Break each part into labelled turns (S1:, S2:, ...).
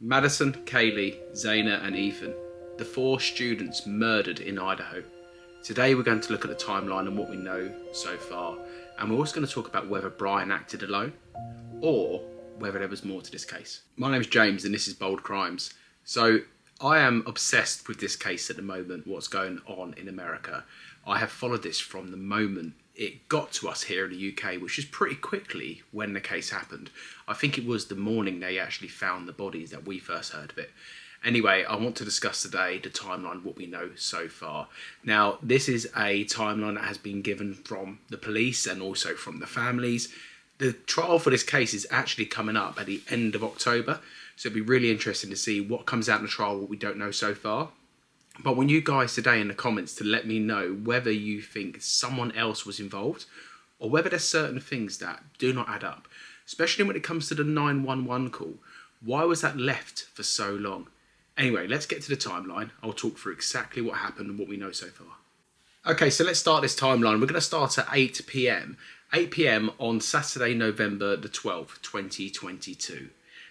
S1: Madison, Kaylee, Zaina and Ethan, the four students murdered in Idaho. Today we're going to look at the timeline and what we know so far, and we're also going to talk about whether Bryan acted alone or whether there was more to this case. My name is James and this is Bold Crimes. So I am obsessed with this case at the moment, what's going on in America. I have followed this from the moment it got to us here in the UK, which is pretty quickly when the case happened. I think it was the morning they actually found the bodies that we first heard of it. Anyway, I want to discuss today the timeline, what we know so far. Now, this is a timeline that has been given from the police and also from the families. The trial for this case is actually coming up at the end of October, so it'll be really interesting to see what comes out in the trial, what we don't know so far. But I want you guys today in the comments to let me know whether you think someone else was involved or whether there's certain things that do not add up, especially when it comes to the 911 call. Why was that left for so long? Anyway, let's get to the timeline. I'll talk through exactly what happened and what we know so far. Okay, so let's start this timeline. We're going to start at 8 p.m. 8 p.m. on Saturday, November the 12th, 2022.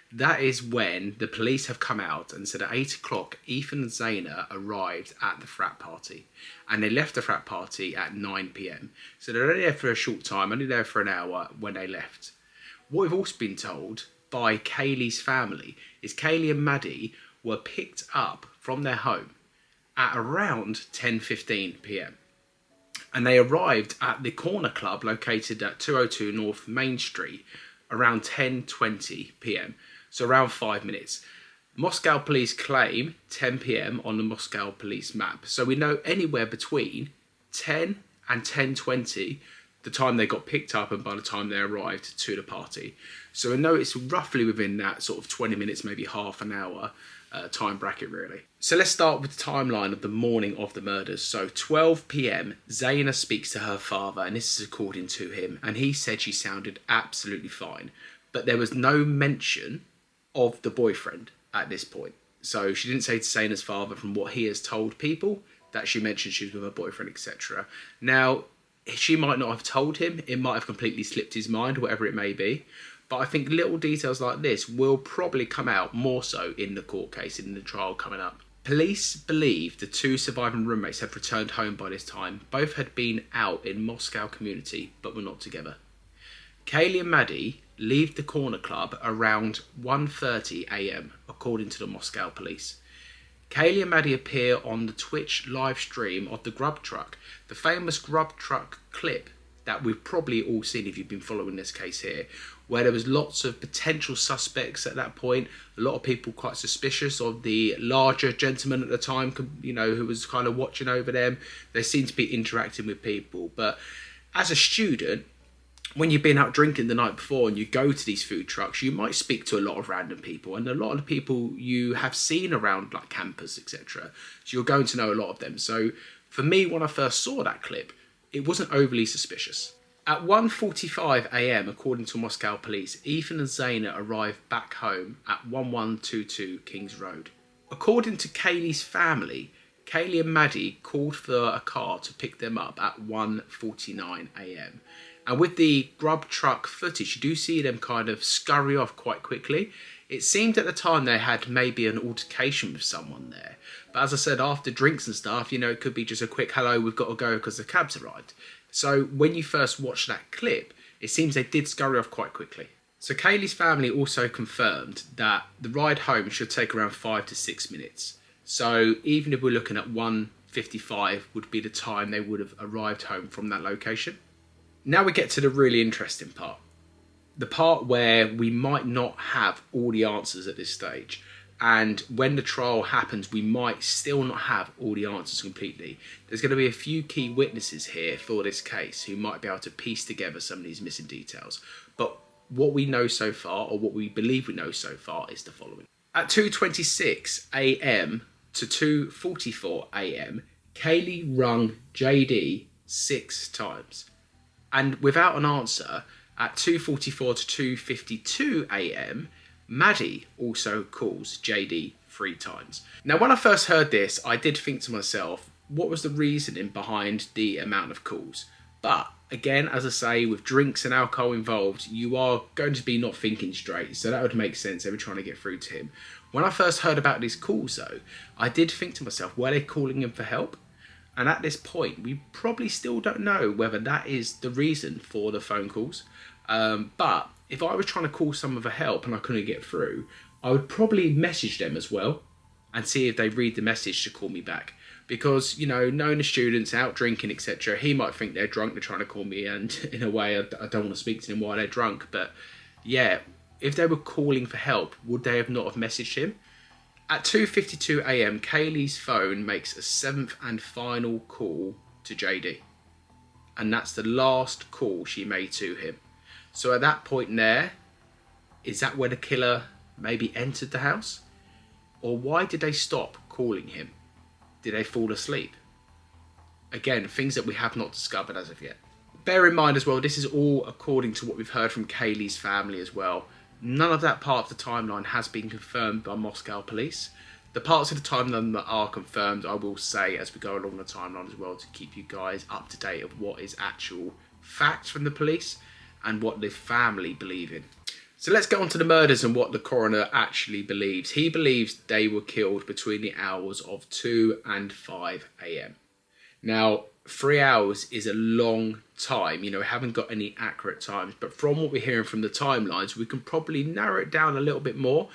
S1: That is when the police have come out and said at 8 o'clock, Ethan and Zaina arrived at the frat party. And they left the frat party at 9 p.m. So they're only there for a short time, only there for an hour when they left. What we've also been told by Kaylee's family is Kaylee and Maddie were picked up from their home at around 10:15 p.m. And they arrived at the corner club located at 202 North Main Street around 10:20 p.m. So around 5 minutes. Moscow police claim 10 p.m. on the Moscow police map. So we know anywhere between 10 and 10:20, the time they got picked up and by the time they arrived to the party. So we know it's roughly within that sort of 20 minutes, maybe half an hour time bracket really. So let's start with the timeline of the morning of the murders. So 12 p.m, Zaina speaks to her father, and this is according to him, and he said she sounded absolutely fine, but there was no mention of the boyfriend at this point. So she didn't say to Zaina's father, from what he has told people, that she mentioned she was with her boyfriend, etc. Now, she might not have told him, it might have completely slipped his mind, whatever it may be. But I think little details like this will probably come out more so in the court case, in the trial coming up. Police believe the two surviving roommates had returned home by this time. Both had been out in Moscow community, but were not together. Kaylee and Maddie leave the corner club around 1:30 a.m, according to the Moscow police. Kaylee and Maddie appear on the Twitch live stream of the grub truck, the famous grub truck clip that we've probably all seen if you've been following this case here, where there was lots of potential suspects at that point. A lot of people quite suspicious of the larger gentleman at the time, you know, who was kind of watching over them. They seemed to be interacting with people. But as a student, when you've been out drinking the night before and you go to these food trucks, you might speak to a lot of random people, and a lot of the people you have seen around like campus, etc. So you're going to know a lot of them. So for me, when I first saw that clip, it wasn't overly suspicious. At 1:45 a.m, according to Moscow police, Ethan and Zaina arrived back home at 1122 Kings Road. According to Kaylee's family, Kaylee and Maddie called for a car to pick them up at 1:49 a.m. And with the grub truck footage, you do see them kind of scurry off quite quickly. It seemed at the time they had maybe an altercation with someone there. But as I said, after drinks and stuff, you know, it could be just a quick, hello, we've got to go because the cab's arrived. So when you first watch that clip, it seems they did scurry off quite quickly. So Kaylee's family also confirmed that the ride home should take around 5 to 6 minutes. So even if we're looking at 1:55 would be the time they would have arrived home from that location. Now we get to the really interesting part. The part where we might not have all the answers at this stage. And when the trial happens, we might still not have all the answers completely. There's going to be a few key witnesses here for this case who might be able to piece together some of these missing details. But what we know so far, or what we believe we know so far, is the following. At 2:26 a.m. to 2:44 a.m, Kaylee rung JD 6 times. And without an answer, at 2:44 to 2:52 a.m, Maddie also calls JD 3 times. Now, when I first heard this, I did think to myself, what was the reasoning behind the amount of calls? But again, as I say, with drinks and alcohol involved, you are going to be not thinking straight. So that would make sense. They were trying to get through to him. When I first heard about these calls, though, I did think to myself, were they calling him for help? And at this point, we probably still don't know whether that is the reason for the phone calls. But if I was trying to call someone for help and I couldn't get through, I would probably message them as well and see if they read the message to call me back. Because, knowing the students out drinking, etc., he might think they're drunk, they're trying to call me, and in a way, I don't want to speak to them while they're drunk. But yeah, if they were calling for help, would they have not have messaged him? At 2:52 a.m, Kaylee's phone makes a 7th and final call to JD. And that's the last call she made to him. So at that point there, is that where the killer maybe entered the house? Or why did they stop calling him? Did they fall asleep? Again, things that we have not discovered as of yet. Bear in mind as well, this is all according to what we've heard from Kaylee's family as well. None of that part of the timeline has been confirmed by Moscow police. The parts of the timeline that are confirmed, I will say as we go along the timeline as well, to keep you guys up to date of what is actual facts from the police and what the family believe in. So let's get on to the murders and what the coroner actually believes. He believes they were killed between the hours of 2 and 5 a.m. Now, 3 hours is a long time. We haven't got any accurate times, but from what we're hearing from the timelines, we can probably narrow it down a little bit more.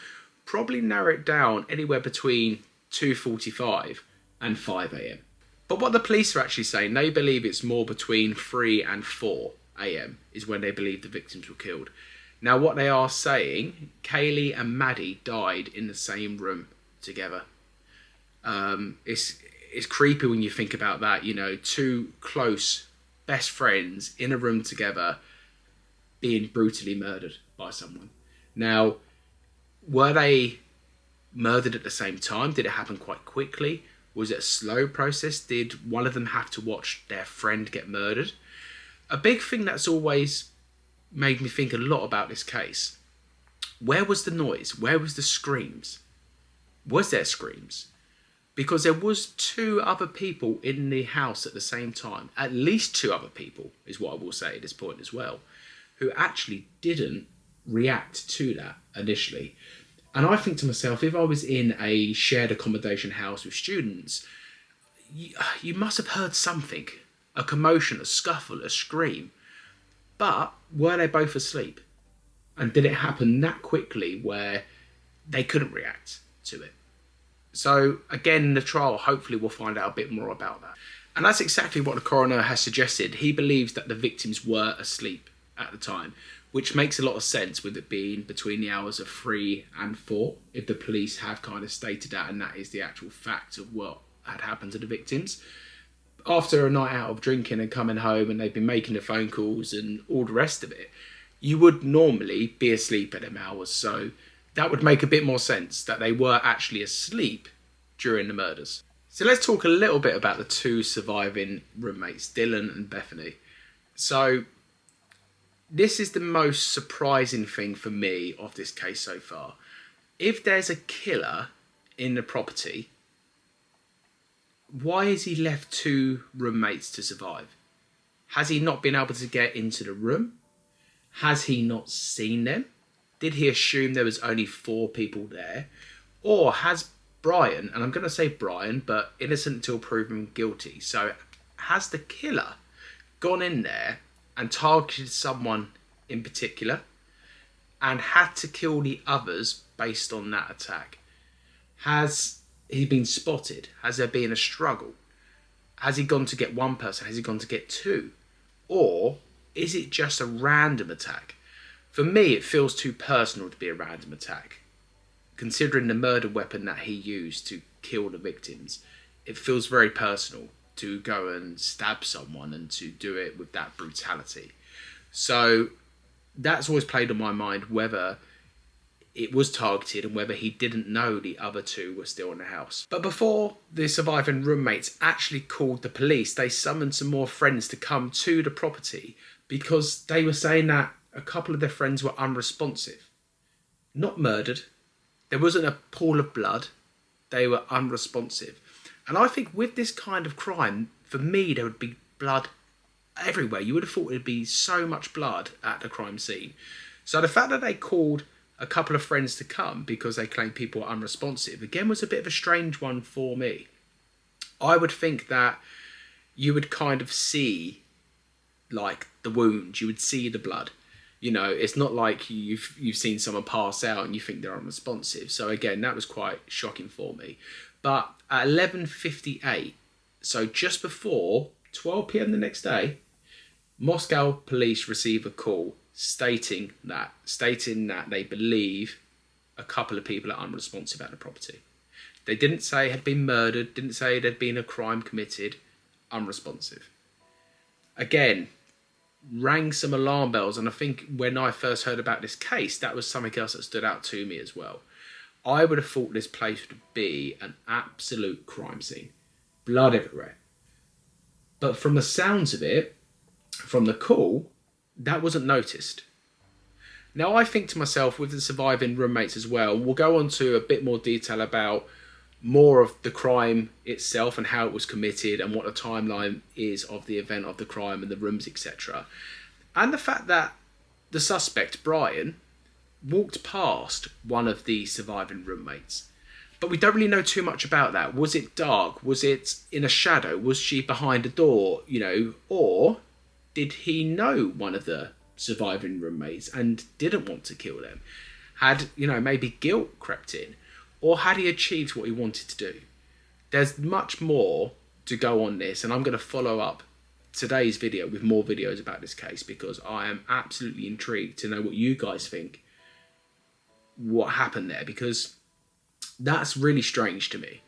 S1: Probably narrow it down anywhere between 2:45 and 5 a.m. But what the police are actually saying, they believe it's more between 3 and 4 a.m. is when they believe the victims were killed. Now, what they are saying, Kaylee and Maddie died in the same room together. It's creepy when you think about that, two close best friends in a room together being brutally murdered by someone. Now, were they murdered at the same time? Did it happen quite quickly? Was it a slow process? Did one of them have to watch their friend get murdered? A big thing that's always made me think a lot about this case. Where was the noise? Where was the screams? Was there screams? Because there was 2 other people in the house at the same time. At least 2 other people is what I will say at this point as well, who actually didn't react to that initially. And I think to myself, if I was in a shared accommodation house with students, you must have heard something, a commotion, a scuffle, a scream. But were they both asleep? And did it happen that quickly where they couldn't react to it? So again, in the trial, hopefully we'll find out a bit more about that. And that's exactly what the coroner has suggested. He believes that the victims were asleep at the time, which makes a lot of sense with it being between the hours of 3 and 4, if the police have kind of stated that and that is the actual fact of what had happened to the victims. After a night out of drinking and coming home and they've been making the phone calls and all the rest of it, you would normally be asleep at them hours. So that would make a bit more sense that they were actually asleep during the murders. So let's talk a little bit about the 2 surviving roommates, Dylan and Bethany. So this is the most surprising thing for me of this case so far. If there's a killer in the property, why has he left 2 roommates to survive? Has he not been able to get into the room? Has he not seen them? Did he assume there was only 4 people there? Or has Bryan, and I'm going to say Bryan, but innocent until proven guilty. So has the killer gone in there and targeted someone in particular and had to kill the others based on that attack? Has he been spotted? Has there been a struggle? Has he gone to get 1 person? Has he gone to get 2? Or is it just a random attack? For me, it feels too personal to be a random attack. Considering the murder weapon that he used to kill the victims, it feels very personal to go and stab someone and to do it with that brutality. So that's always played on my mind, whether it was targeted and whether he didn't know the other 2 were still in the house. But before the surviving roommates actually called the police, they summoned some more friends to come to the property because they were saying that a couple of their friends were unresponsive. Not murdered. There wasn't a pool of blood. They were unresponsive. And I think with this kind of crime, for me, there would be blood everywhere. You would have thought there'd be so much blood at the crime scene. So the fact that they called a couple of friends to come because they claimed people were unresponsive, again, was a bit of a strange one for me. I would think that you would kind of see, like, the wounds, you would see the blood. You know, it's not like you've seen someone pass out and you think they're unresponsive. So again, that was quite shocking for me. But at 11:58, so just before 12 p.m. the next day, Moscow police receive a call stating that they believe a couple of people are unresponsive at the property. They didn't say had been murdered, didn't say there'd been a crime committed. Unresponsive. Again, rang some alarm bells, and I think when I first heard about this case, that was something else that stood out to me as well. I would have thought this place would be an absolute crime scene. Blood everywhere. But from the sounds of it, from the call, that wasn't noticed. Now I think to myself, with the surviving roommates as well, we'll go on to a bit more detail about more of the crime itself and how it was committed and what the timeline is of the event of the crime and the rooms, etc. And the fact that the suspect, Bryan, walked past one of the surviving roommates. But we don't really know too much about that. Was it dark? Was it in a shadow? Was she behind a door? You know, or did he know one of the surviving roommates and didn't want to kill them? Had, you know, maybe guilt crept in? Or had he achieved what he wanted to do? There's much more to go on this, and I'm going to follow up today's video with more videos about this case because I am absolutely intrigued to know what you guys think, what happened there, because that's really strange to me.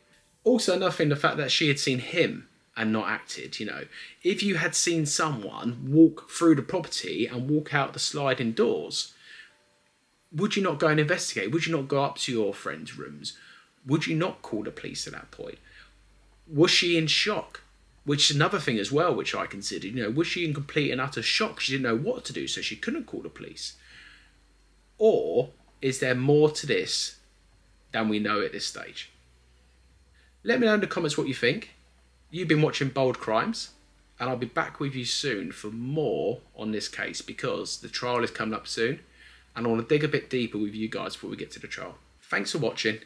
S1: Also, another thing, the fact that she had seen him and not acted, you know. If you had seen someone walk through the property and walk out the sliding doors, would you not go and investigate? Would you not go up to your friends' rooms? Would you not call the police at that point? Was she in shock? Which is another thing as well, which I considered. You know, was she in complete and utter shock? She didn't know what to do, so she couldn't call the police. Or is there more to this than we know at this stage? Let me know in the comments what you think. You've been watching Bold Crimes, and I'll be back with you soon for more on this case because the trial is coming up soon. And I want to dig a bit deeper with you guys before we get to the trial. Thanks for watching.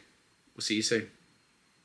S1: We'll see you soon.